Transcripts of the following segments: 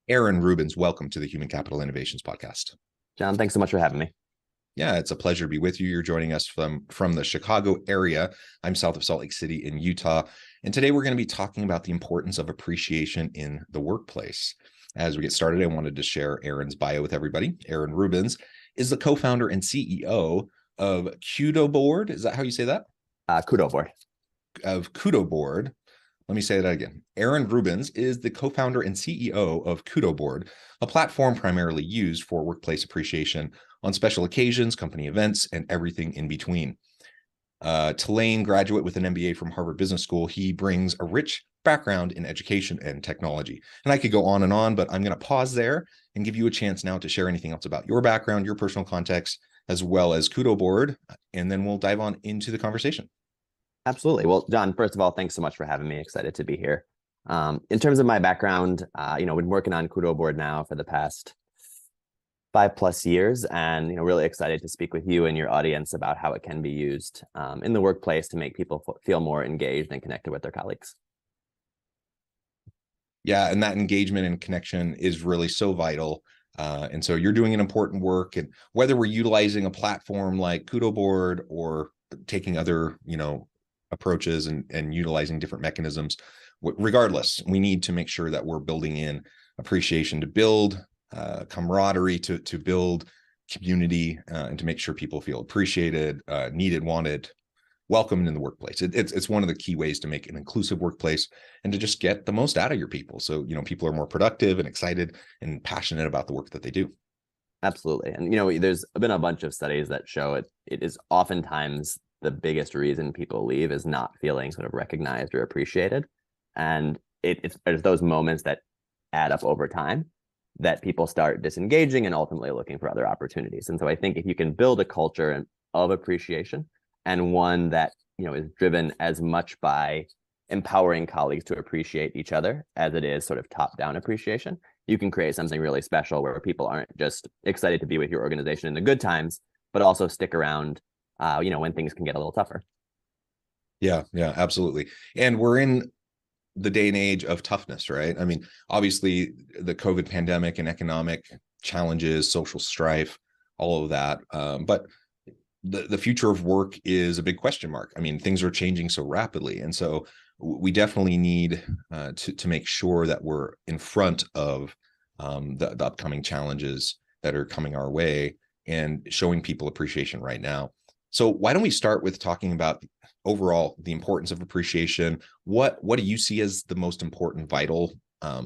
Aaron Rubens, welcome to the Human Capital Innovations Podcast. John, thanks so much for having me. Yeah, it's a pleasure to be with you. You're joining us from the Chicago area. I'm south of Salt Lake City in Utah. And today we're going to be talking about the importance of appreciation in the workplace. As we get started, I wanted to share Aaron's bio with everybody. Aaron Rubens is the co-founder and CEO of Kudoboard. Is that how you say that? Kudoboard. Of Kudoboard. Let me say that again. Aaron Rubens is the co-founder and CEO of Kudoboard, a platform primarily used for workplace appreciation on special occasions, company events, and everything in between. Tulane graduate with an MBA from Harvard Business School, he brings a rich background in education and technology. And I could go on, but I'm going to pause there and give you a chance now to share anything else about your background, your personal context, as well as Kudoboard, and then we'll dive on into the conversation. Absolutely. Well, John, first of all, thanks so much for having me. Excited to be here. In terms of my background, been working on Kudoboard now for the past 5+ years, and really excited to speak with you and your audience about how it can be used in the workplace to make people feel more engaged and connected with their colleagues. Yeah, and that engagement and connection is really so vital. And so you're doing an important work, and whether we're utilizing a platform like Kudoboard or taking other, approaches and utilizing different mechanisms, regardless, we need to make sure that we're building in appreciation to build camaraderie, to build community, and to make sure people feel appreciated, needed, wanted, welcomed in the workplace. It's one of the key ways to make an inclusive workplace and to just get the most out of your people. So, people are more productive and excited and passionate about the work that they do. Absolutely. And, there's been a bunch of studies that show it is oftentimes the biggest reason people leave is not feeling sort of recognized or appreciated. And it's those moments that add up over time that people start disengaging and ultimately looking for other opportunities. And so I think if you can build a culture of appreciation, and one that is driven as much by empowering colleagues to appreciate each other as it is sort of top-down appreciation, you can create something really special where people aren't just excited to be with your organization in the good times, but also stick around when things can get a little tougher. Yeah, absolutely. And we're in the day and age of toughness, right? I mean, obviously the COVID pandemic and economic challenges, social strife, all of that. But the future of work is a big question mark. I mean, things are changing so rapidly. And so we definitely need to make sure that we're in front of the upcoming challenges that are coming our way and showing people appreciation right now. So why don't we start with talking about overall the importance of appreciation? What do you see as the most important vital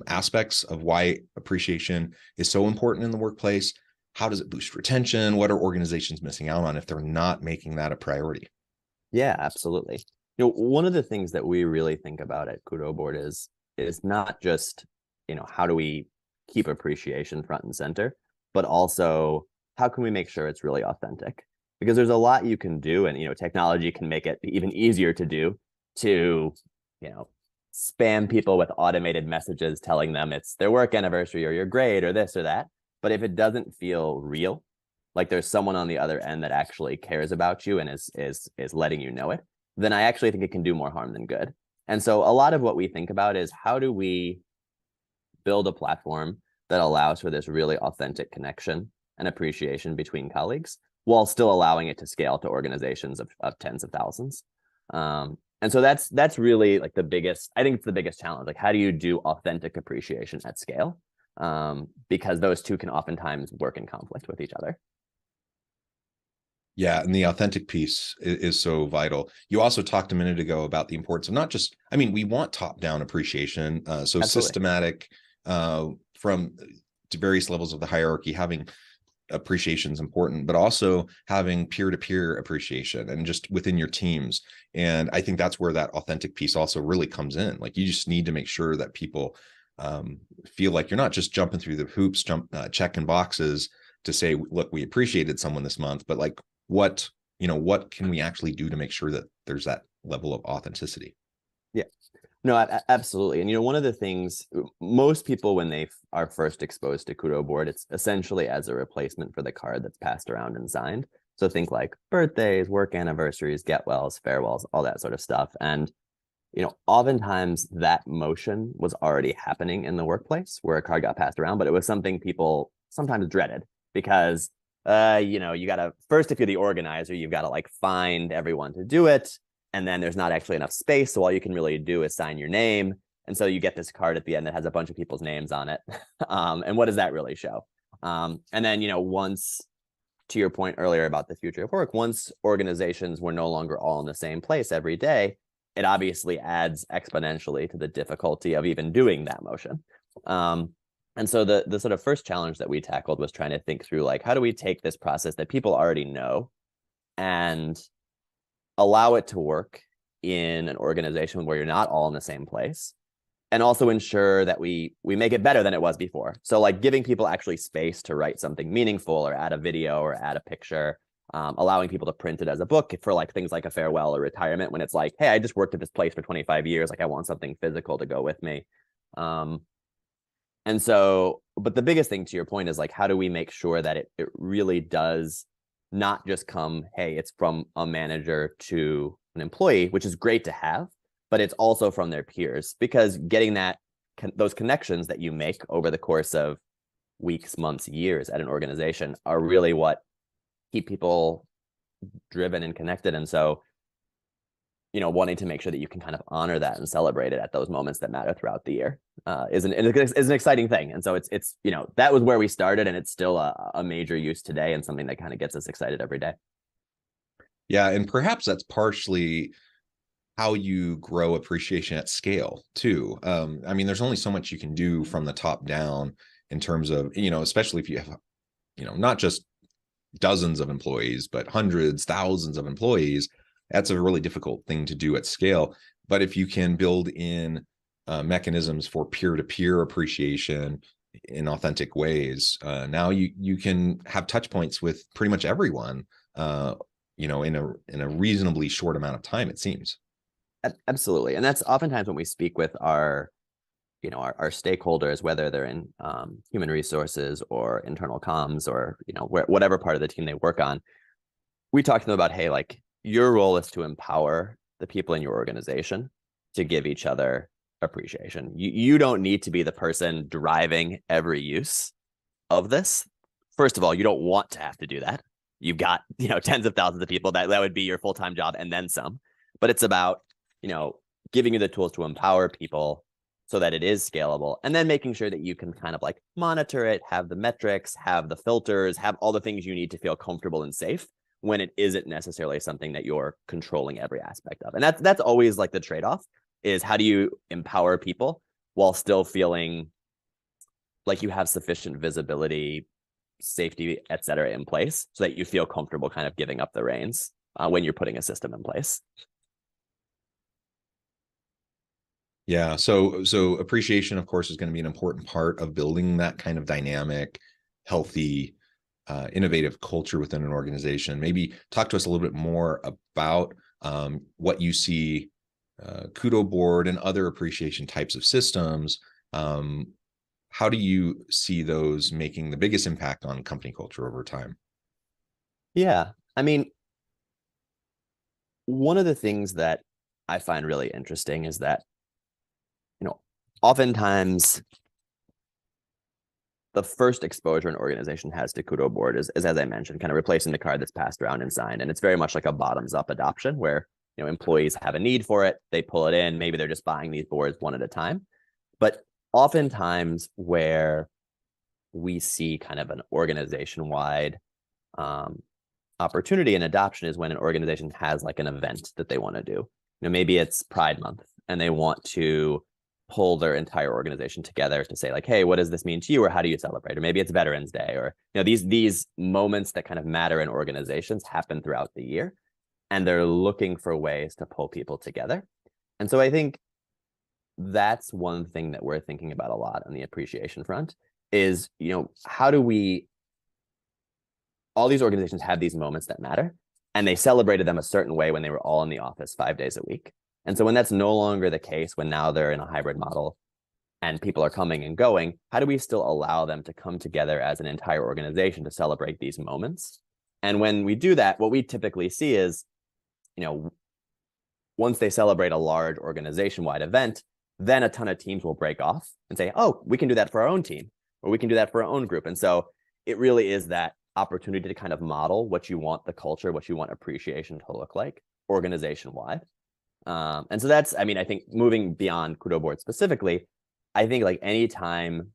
aspects of why appreciation is so important in the workplace? How does it boost retention? What are organizations missing out on if they're not making that a priority? Yeah, absolutely. One of the things that we really think about at Kudoboard is not just, how do we keep appreciation front and center, but also how can we make sure it's really authentic? Because there's a lot you can do, and technology can make it even easier to do, to spam people with automated messages telling them it's their work anniversary or you're great or this or that. But if it doesn't feel real, like there's someone on the other end that actually cares about you and is letting you know it, then I actually think it can do more harm than good. And so a lot of what we think about is how do we build a platform that allows for this really authentic connection and appreciation between colleagues, while still allowing it to scale to organizations of tens of thousands. And so that's really like the biggest challenge. Like, how do you do authentic appreciation at scale? Because those two can oftentimes work in conflict with each other. Yeah, and the authentic piece is so vital. You also talked a minute ago about the importance of not just, we want top-down appreciation, so Absolutely. Systematic from various levels of the hierarchy, having appreciation is important, but also having peer-to-peer appreciation and just within your teams. And I think that's where that authentic piece also really comes in. Like, you just need to make sure that people feel like you're not just jumping through the hoops, checking boxes to say, look, we appreciated someone this month, but like, what can we actually do to make sure that there's that level of authenticity? Yeah, no, absolutely. And, one of the things most people, when they are first exposed to Kudoboard, it's essentially as a replacement for the card that's passed around and signed. So think like birthdays, work anniversaries, get wells, farewells, all that sort of stuff. And oftentimes that motion was already happening in the workplace where a card got passed around, but it was something people sometimes dreaded because, you got to, first, if you're the organizer, you've got to like find everyone to do it. And then there's not actually enough space. So all you can really do is sign your name. And so you get this card at the end that has a bunch of people's names on it. And what does that really show? And then, once, to your point earlier about the future of work, once organizations were no longer all in the same place every day, it obviously adds exponentially to the difficulty of even doing that motion. And so the sort of first challenge that we tackled was trying to think through, like, how do we take this process that people already know and allow it to work in an organization where you're not all in the same place, and also ensure that we make it better than it was before. So like giving people actually space to write something meaningful or add a video or add a picture, allowing people to print it as a book for like things like a farewell or retirement, when it's like, hey, I just worked at this place for 25 years. Like I want something physical to go with me. And so, but the biggest thing, to your point, is like, how do we make sure that it really does not just come, hey, it's from a manager to an employee, which is great to have, but it's also from their peers, because getting those connections that you make over the course of weeks, months, years at an organization are really what keep people driven and connected. And so, wanting to make sure that you can kind of honor that and celebrate it at those moments that matter throughout the year is an exciting thing. And so it's that was where we started, and it's still a major use today and something that kind of gets us excited every day. Yeah, and perhaps that's partially how you grow appreciation at scale too. I mean, there's only so much you can do from the top down in terms of, especially if you have, not just dozens of employees, but hundreds, thousands of employees. That's a really difficult thing to do at scale. But if you can build in mechanisms for peer-to-peer appreciation in authentic ways, now you can have touch points with pretty much everyone, in a reasonably short amount of time, it seems. Absolutely. And that's oftentimes when we speak with our stakeholders, whether they're in human resources or internal comms or, whatever part of the team they work on, we talk to them about, hey, like, your role is to empower the people in your organization to give each other appreciation. You don't need to be the person driving every use of this. First of all, you don't want to have to do that. You've got, tens of thousands of people that would be your full-time job and then some. But it's about, giving you the tools to empower people so that it is scalable, and then making sure that you can kind of like monitor it, have the metrics, have the filters, have all the things you need to feel comfortable and safe when it isn't necessarily something that you're controlling every aspect of. And that's always like the trade-off, is how do you empower people while still feeling like you have sufficient visibility, safety, et cetera, in place so that you feel comfortable kind of giving up the reins when you're putting a system in place. Yeah. So appreciation, of course, is going to be an important part of building that kind of dynamic, healthy, innovative culture within an organization. Maybe talk to us a little bit more about what you see Kudoboard and other appreciation types of systems. How do you see those making the biggest impact on company culture over time? Yeah. I mean, one of the things that I find really interesting is that, oftentimes the first exposure an organization has to Kudoboard is, as I mentioned, kind of replacing the card that's passed around and signed. And it's very much like a bottoms-up adoption where, employees have a need for it, they pull it in, maybe they're just buying these boards one at a time. But oftentimes where we see kind of an organization-wide opportunity and adoption is when an organization has like an event that they want to do. Maybe it's Pride Month and they want to pull their entire organization together to say like, hey, what does this mean to you? Or how do you celebrate? Or maybe it's Veterans Day, or, these moments that kind of matter in organizations happen throughout the year, and they're looking for ways to pull people together. And so I think that's one thing that we're thinking about a lot on the appreciation front is, how do all these organizations have these moments that matter, and they celebrated them a certain way when they were all in the office 5 days a week. And so when that's no longer the case, when now they're in a hybrid model and people are coming and going, how do we still allow them to come together as an entire organization to celebrate these moments? And when we do that, what we typically see is, once they celebrate a large organization-wide event, then a ton of teams will break off and say, oh, we can do that for our own team, or we can do that for our own group. And so it really is that opportunity to kind of model what you want the culture, what you want appreciation to look like organization-wide. And so that's, I mean, I think moving beyond Kudoboard specifically, I think like anytime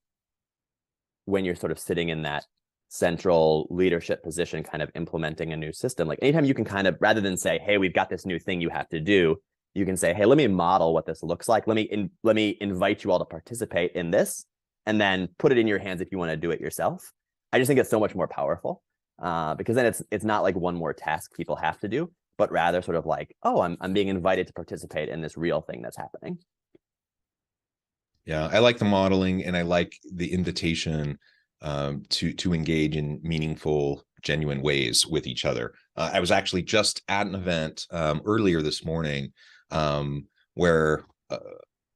when you're sort of sitting in that central leadership position, kind of implementing a new system, like anytime you can kind of, rather than say, hey, we've got this new thing you have to do, you can say, hey, let me model what this looks like. Let me invite you all to participate in this, and then put it in your hands if you want to do it yourself. I just think it's so much more powerful, because then it's not like one more task people have to do, but rather sort of like, oh, I'm being invited to participate in this real thing that's happening. Yeah, I like the modeling, and I like the invitation to engage in meaningful, genuine ways with each other. I was actually just at an event earlier this morning where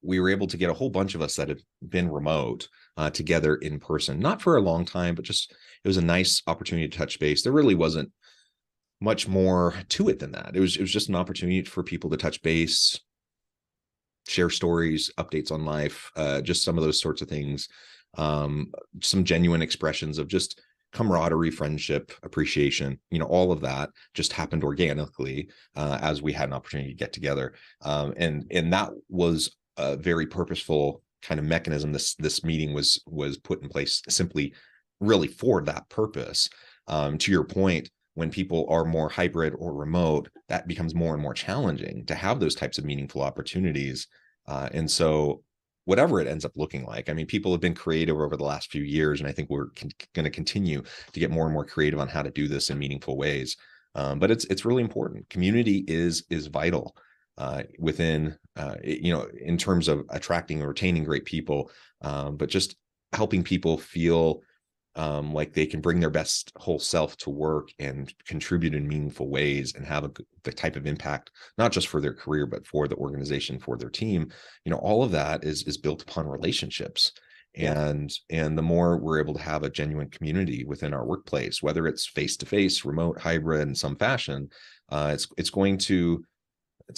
we were able to get a whole bunch of us that have been remote together in person, not for a long time, but just it was a nice opportunity to touch base. There really wasn't much more to it than that. It was just an opportunity for people to touch base, share stories, updates on life, just some of those sorts of things. Some genuine expressions of just camaraderie, friendship, appreciation, all of that just happened organically as we had an opportunity to get together. And that was a very purposeful kind of mechanism. This meeting was put in place simply really for that purpose. To your point, when people are more hybrid or remote, that becomes more and more challenging to have those types of meaningful opportunities. And so whatever it ends up looking like, I mean, people have been creative over the last few years, and I think we're going to continue to get more and more creative on how to do this in meaningful ways. But it's really important. Community is vital within, in terms of attracting and retaining great people, but just helping people feel like they can bring their best whole self to work and contribute in meaningful ways and have the type of impact, not just for their career, but for the organization, for their team. All of that is built upon relationships. Yeah. And the more we're able to have a genuine community within our workplace, whether it's face-to-face, remote, hybrid, in some fashion, it's going to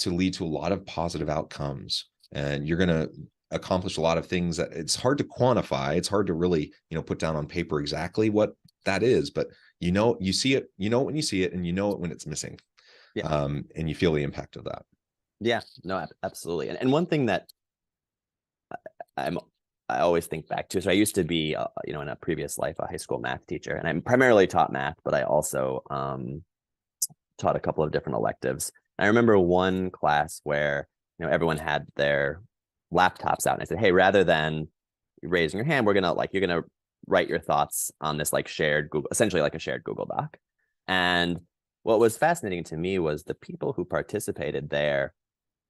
lead to a lot of positive outcomes. And you're going to accomplish a lot of things that it's hard to quantify. It's hard to really, put down on paper exactly what that is, but you see it, when you see it, and it when it's missing. Yeah. And you feel the impact of that. Yeah, no, absolutely. And one thing that I always think back to, so I used to be, in a previous life, a high school math teacher, and I primarily taught math, but I also taught a couple of different electives. And I remember one class where, everyone had their laptops out, and I said, hey, rather than raising your hand, you're gonna write your thoughts on this essentially like a shared Google Doc. And what was fascinating to me was the people who participated there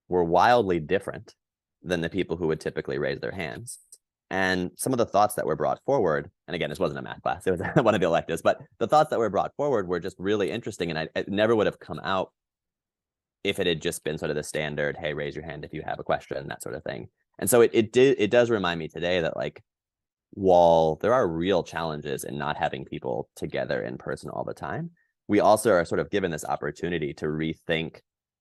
were wildly different than the people who would typically raise their hands. And some of the thoughts that were brought forward, and again, this wasn't a math class, it was one of the electives, but the thoughts that were brought forward were just really interesting, and it never would have come out if it had just been sort of the standard, hey, raise your hand if you have a question, that sort of thing. And so it does remind me today that, like, while there are real challenges in not having people together in person all the time, we also are sort of given this opportunity to rethink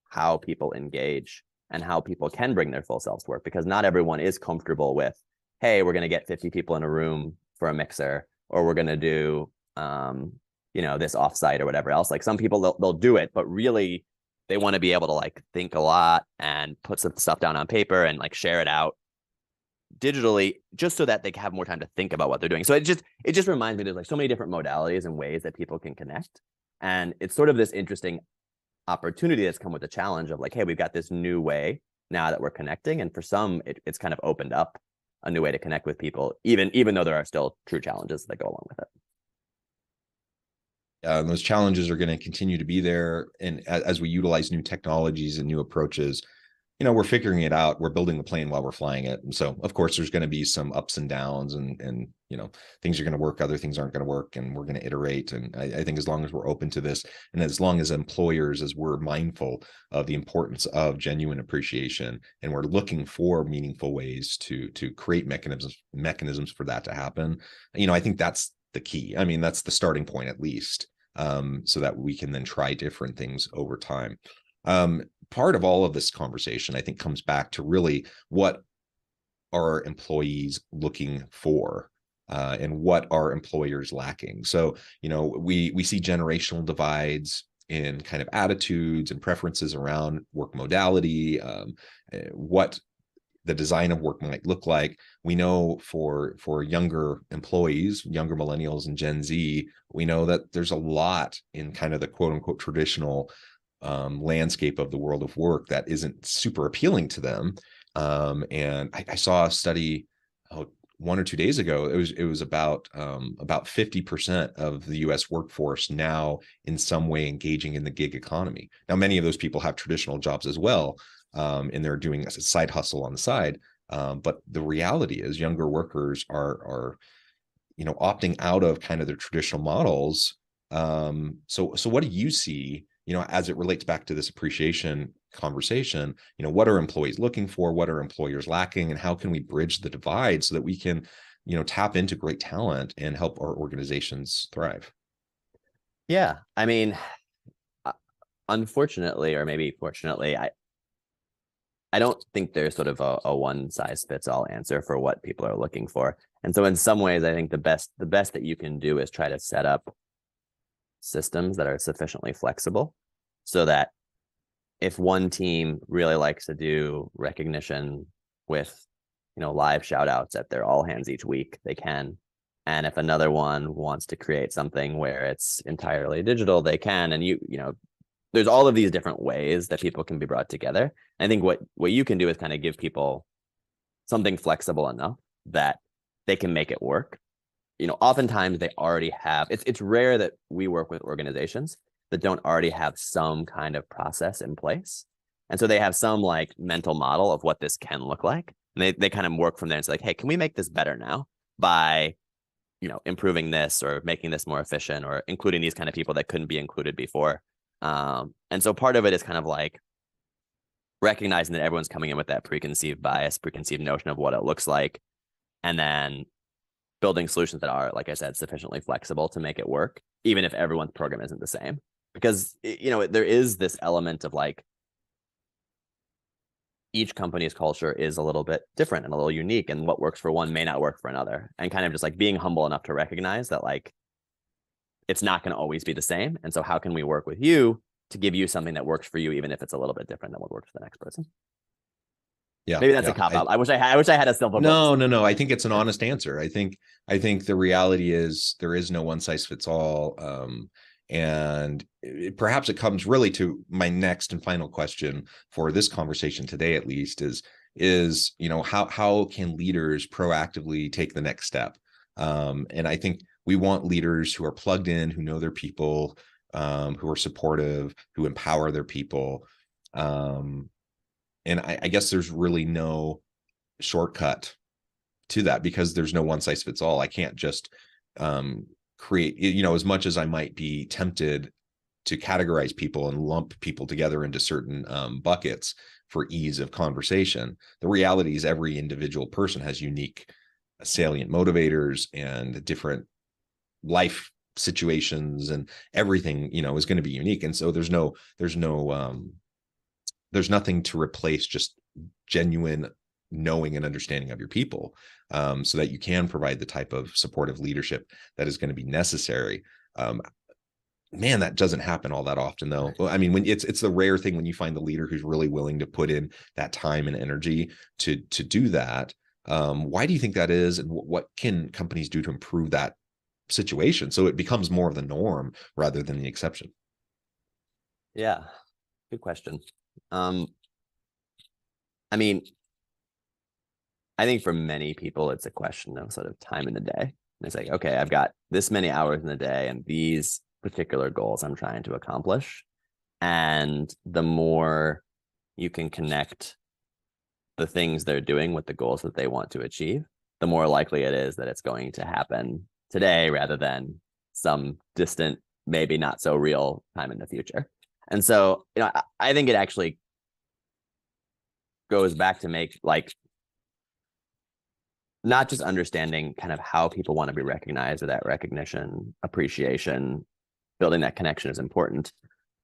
how people engage and how people can bring their full selves to work, because not everyone is comfortable with, hey, we're going to get 50 people in a room for a mixer, or we're going to do, this offsite or whatever else. Like, some people, they'll do it, but really they want to be able to, like, think a lot and put some stuff down on paper and, like, share it out digitally, just so that they have more time to think about what they're doing. So it just reminds me there's, like, so many different modalities and ways that people can connect. And it's sort of this interesting opportunity that's come with the challenge of, like, hey, we've got this new way now that we're connecting. And for some, it's kind of opened up a new way to connect with people, even though there are still true challenges that go along with it. Those challenges are going to continue to be there. And as we utilize new technologies and new approaches, we're figuring it out. We're building the plane while we're flying it. And so, of course, there's going to be some ups and downs, and things are going to work, other things aren't going to work, and we're going to iterate. And I think as long as we're open to this, and as long as employers, as we're mindful of the importance of genuine appreciation, and we're looking for meaningful ways to create mechanisms for that to happen, I think that's the key. I mean, that's the starting point, at least, so that we can then try different things over time. part of all of this conversation, I think, comes back to really what are employees looking for, and what are employers lacking. So, we see generational divides in kind of attitudes and preferences around work modality, what the design of work might look like. We know for younger employees, younger millennials and Gen Z, we know that there's a lot in kind of the quote unquote traditional landscape of the world of work that isn't super appealing to them. And I saw a study 1 or 2 days ago. It was about 50% of the U.S. workforce now in some way engaging in the gig economy. Now, many of those people have traditional jobs as well, and they're doing a side hustle on the side. But the reality is, younger workers are opting out of kind of their traditional models. So what do you see, as it relates back to this appreciation conversation? What are employees looking for? What are employers lacking? And how can we bridge the divide so that we can, tap into great talent and help our organizations thrive? Yeah. I mean, unfortunately, or maybe fortunately, I don't think there's sort of a one size fits all answer for what people are looking for. And so in some ways, I think the best that you can do is try to set up systems that are sufficiently flexible so that if one team really likes to do recognition with, live shout outs at their all hands each week, they can. And if another one wants to create something where it's entirely digital, they can. And there's all of these different ways that people can be brought together. I think what you can do is kind of give people something flexible enough that they can make it work. Oftentimes they already have, it's rare that we work with organizations that don't already have some kind of process in place. And so they have some like mental model of what this can look like. And they kind of work from there and say like, hey, can we make this better now by, improving this or making this more efficient or including these kind of people that couldn't be included before. And so part of it is kind of like recognizing that everyone's coming in with that preconceived bias, preconceived notion of what it looks like, and then building solutions that are, like I said, sufficiently flexible to make it work, even if everyone's program isn't the same. Because, there is this element of like, each company's culture is a little bit different and a little unique, and what works for one may not work for another. And kind of just like being humble enough to recognize that like, it's not going to always be the same. And so how can we work with you to give you something that works for you, even if it's a little bit different than what works for the next person? Yeah, maybe that's a cop out. I wish I had a silver bullet. No. I think it's an honest answer. I think the reality is there is no one size fits all. And perhaps it comes really to my next and final question for this conversation today, at least, is how can leaders proactively take the next step? And I think we want leaders who are plugged in, who know their people, who are supportive, who empower their people. And I guess there's really no shortcut to that, because there's no one size fits all. I can't just create, as much as I might be tempted to categorize people and lump people together into certain buckets for ease of conversation. The reality is every individual person has unique salient motivators and different life situations, and everything, is going to be unique. And so there's nothing to replace just genuine knowing and understanding of your people, so that you can provide the type of supportive leadership that is going to be necessary. Man, that doesn't happen all that often, though. I mean, when it's the rare thing when you find the leader who's really willing to put in that time and energy to do that. Why do you think that is, and what can companies do to improve that situation so it becomes more of the norm rather than the exception? Yeah, good question. I mean, I think for many people, it's a question of sort of time in the day. And it's like, okay, I've got this many hours in the day and these particular goals I'm trying to accomplish. And the more you can connect the things they're doing with the goals that they want to achieve, the more likely it is that it's going to happen today rather than some distant, maybe not so real time in the future. And so, I think it actually goes back to make like not just understanding kind of how people want to be recognized, or that recognition, appreciation, building that connection is important,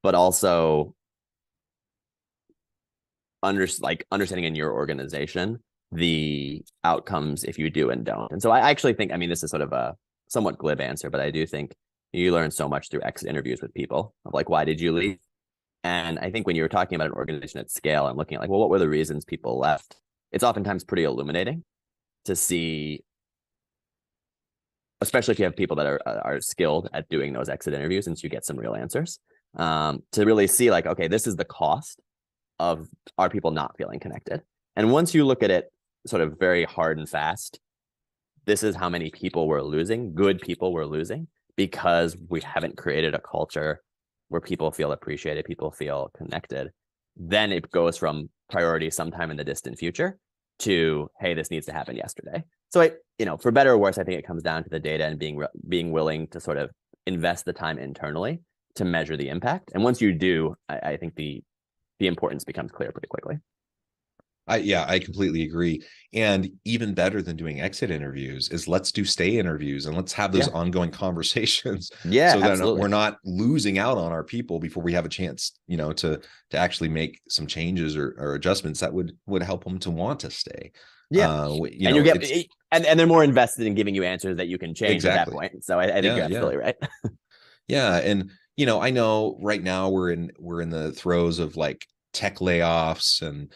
but also understanding in your organization the outcomes if you do and don't. And so I actually think, I mean, this is sort of a somewhat glib answer, but I do think you learn so much through exit interviews with people of like, why did you leave? And I think when you're talking about an organization at scale and looking at like, well, what were the reasons people left? It's oftentimes pretty illuminating to see, especially if you have people that are skilled at doing those exit interviews, since you get some real answers, to really see like, okay, this is the cost of our people not feeling connected. And once you look at it sort of very hard and fast, this is how many people we're losing, good people we're losing, because we haven't created a culture where people feel appreciated, people feel connected. Then it goes from priority sometime in the distant future to, hey, this needs to happen yesterday. So for better or worse, I think it comes down to the data and being willing to sort of invest the time internally to measure the impact. And once you do, I think the importance becomes clear pretty quickly. I completely agree. And even better than doing exit interviews is let's do stay interviews and let's have those ongoing conversations. Yeah, so that absolutely. we're not losing out on our people before we have a chance, to actually make some changes or adjustments that would help them to want to stay. Yeah. And they're more invested in giving you answers that you can change at that point. So I think you're absolutely right. Yeah. And, I know right now we're in the throes of like tech layoffs and,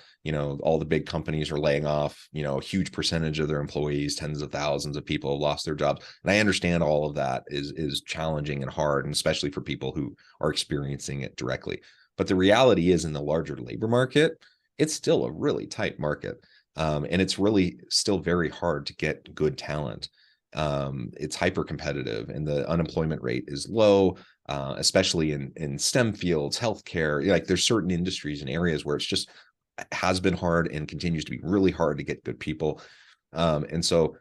all the big companies are laying off, a huge percentage of their employees, tens of thousands of people have lost their jobs. And I understand all of that is challenging and hard, and especially for people who are experiencing it directly. But the reality is in the larger labor market, it's still a really tight market. And it's really still very hard to get good talent. It's hyper competitive and the unemployment rate is low, especially in STEM fields, healthcare. Like there's certain industries and areas where it's just has been hard and continues to be really hard to get good people. And so,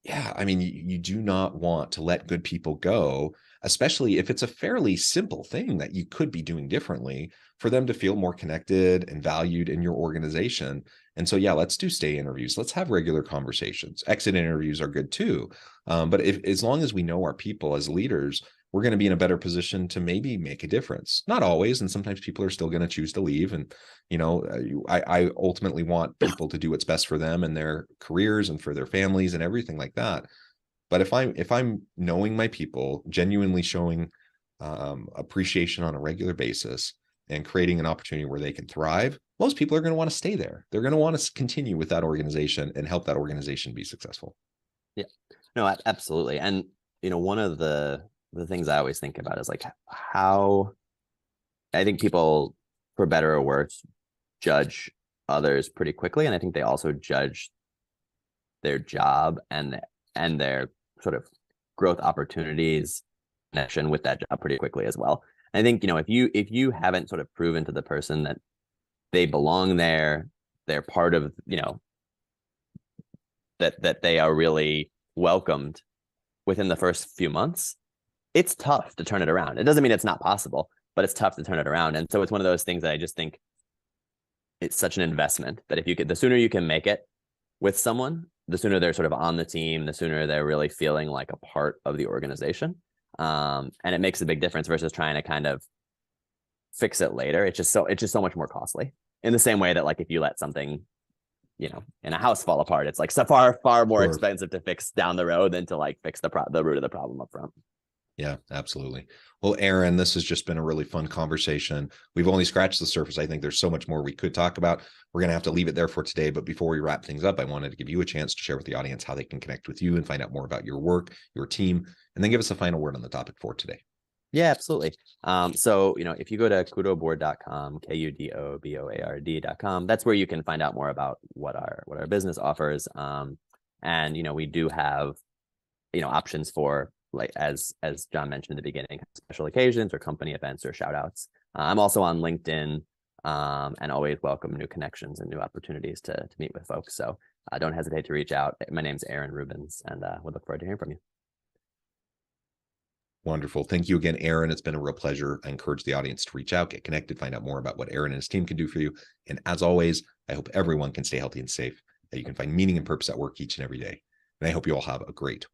you do not want to let good people go, especially if it's a fairly simple thing that you could be doing differently for them to feel more connected and valued in your organization. And so, let's do stay interviews. Let's have regular conversations. Exit interviews are good too. But as long as we know our people as leaders, we're going to be in a better position to maybe make a difference. Not always. And sometimes people are still going to choose to leave. And, I ultimately want people to do what's best for them and their careers and for their families and everything like that. But if I'm knowing my people, genuinely showing appreciation on a regular basis and creating an opportunity where they can thrive, most people are going to want to stay there. They're going to want to continue with that organization and help that organization be successful. Yeah, no, absolutely. And, one of the things I always think about is like how I think people, for better or worse, judge others pretty quickly. And I think they also judge their job and their sort of growth opportunities connection with that job pretty quickly as well. And I think, if you haven't sort of proven to the person that they belong there, they're part of, that they are really welcomed within the first few months, it's tough to turn it around. It doesn't mean it's not possible, but it's tough to turn it around. And so it's one of those things that I just think it's such an investment that if you could, the sooner you can make it with someone, the sooner they're sort of on the team, the sooner they're really feeling like a part of the organization. And it makes a big difference versus trying to kind of fix it later. It's just so much more costly, in the same way that like if you let something, in a house fall apart, it's like so far more expensive to fix down the road than to like fix the root of the problem up front. Yeah, absolutely. Well, Aaron, this has just been a really fun conversation. We've only scratched the surface. I think there's so much more we could talk about. We're going to have to leave it there for today. But before we wrap things up, I wanted to give you a chance to share with the audience how they can connect with you and find out more about your work, your team, and then give us a final word on the topic for today. Yeah, absolutely. So, if you go to kudoboard.com, kudoboard.com, that's where you can find out more about what our business offers. And, we do have, options for, like, as John mentioned in the beginning, special occasions or company events or shout outs. I'm also on LinkedIn, and always welcome new connections and new opportunities to meet with folks. So don't hesitate to reach out. My name's Aaron Rubens, and we'll look forward to hearing from you. Wonderful. Thank you again, Aaron. It's been a real pleasure. I encourage the audience to reach out, get connected, find out more about what Aaron and his team can do for you. And as always, I hope everyone can stay healthy and safe, that you can find meaning and purpose at work each and every day. And I hope you all have a great